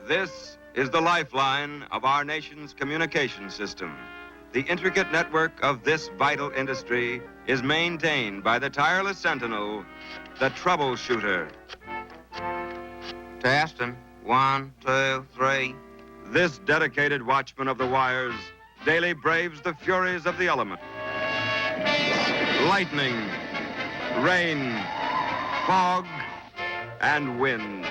This is the lifeline of our nation's communication system. The intricate network of this vital industry is maintained by the tireless sentinel, the troubleshooter. Testing. 1, 2, 3. This dedicated watchman of the wires daily braves the furies of the element. Lightning, rain, fog, and wind.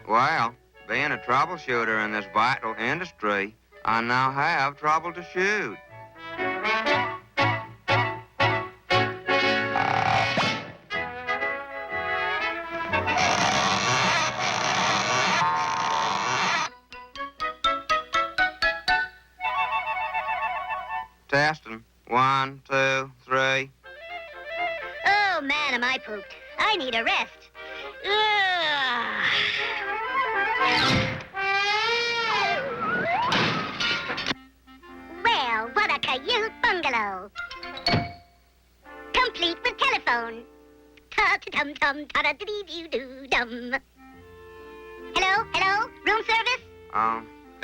Well, being a troubleshooter in this vital industry, I now have trouble to shoot. Testing. 1, 2, 3. Oh, man, am I pooped. I need a rest. Ugh. Well, what a cute bungalow. Complete with telephone. Ta-ta-tum-tum, ta-da-dee-dee-doo-dum. Hello? Room service?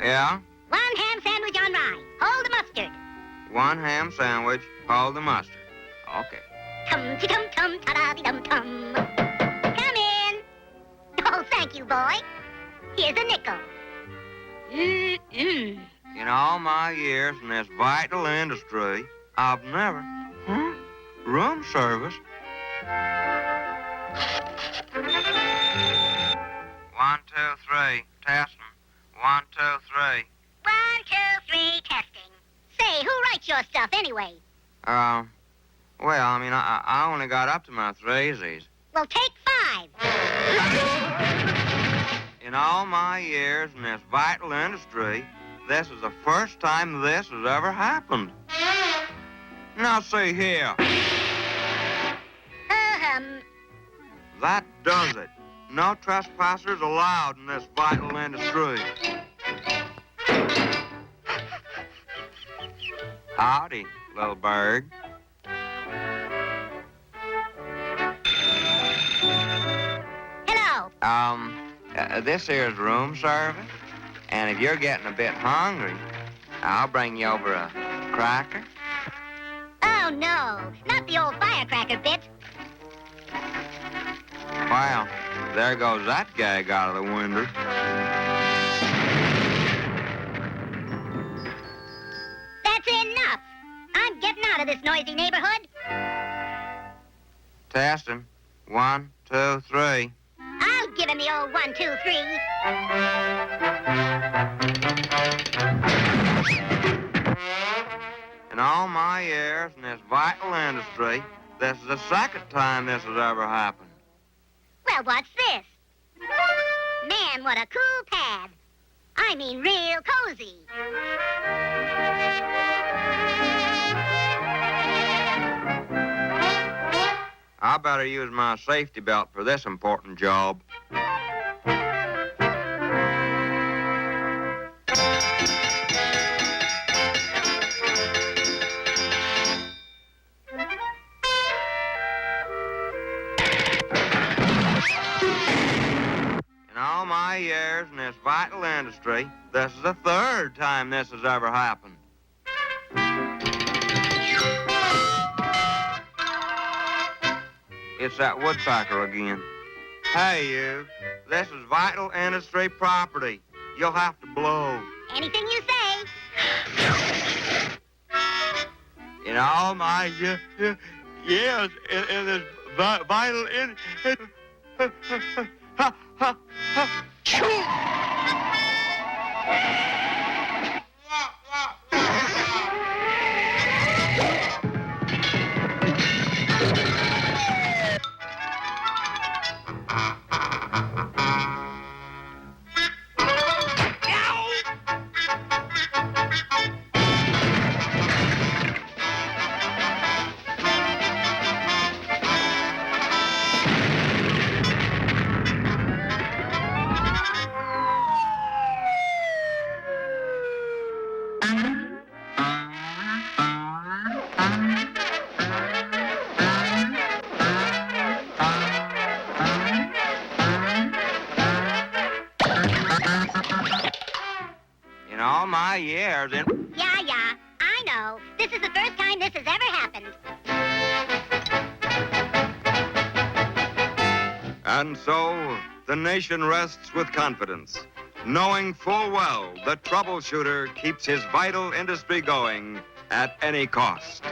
Yeah? 1 ham sandwich on rye. Hold the mustard. 1 ham sandwich, hold the mustard. Okay. Tum-ti-tum-tum, ta-da-dee-dum-tum. Come in. Oh, thank you, boy. Here's a nickel. Mm-mm. In all my years in this vital industry, I've never... Room service? 1, 2, 3, testing. 1, 2, 3. 1, 2, 3, testing. Say, who writes your stuff anyway? Well, I mean, I only got up to my threesies. Well, take 5. In all my years in this vital industry, this is the first time this has ever happened. Now, see here. That does it. No trespassers allowed in this vital industry. Howdy, little bird. Hello. This here's room service, and if you're getting a bit hungry, I'll bring you over a cracker. Oh, no. Not the old firecracker bit. Well, there goes that gag out of the window. That's enough. I'm getting out of this noisy neighborhood. Testing. 1, 2, 3. I'll give him the old 1, 2, 3. In all my years in this vital industry, this is the second time this has ever happened. Well, what's this? Man, what a cool pad. I mean, real cozy. I better use my safety belt for this important job. In all my years in this vital industry, this is the third time this has ever happened. It's that woodpecker again. Hey, you. This is vital industry property. You'll have to blow. Anything you say. In all my years in this vital industry... dry air, then... Yeah, I know. This is the first time this has ever happened. And so, the nation rests with confidence, knowing full well the troubleshooter keeps his vital industry going at any cost.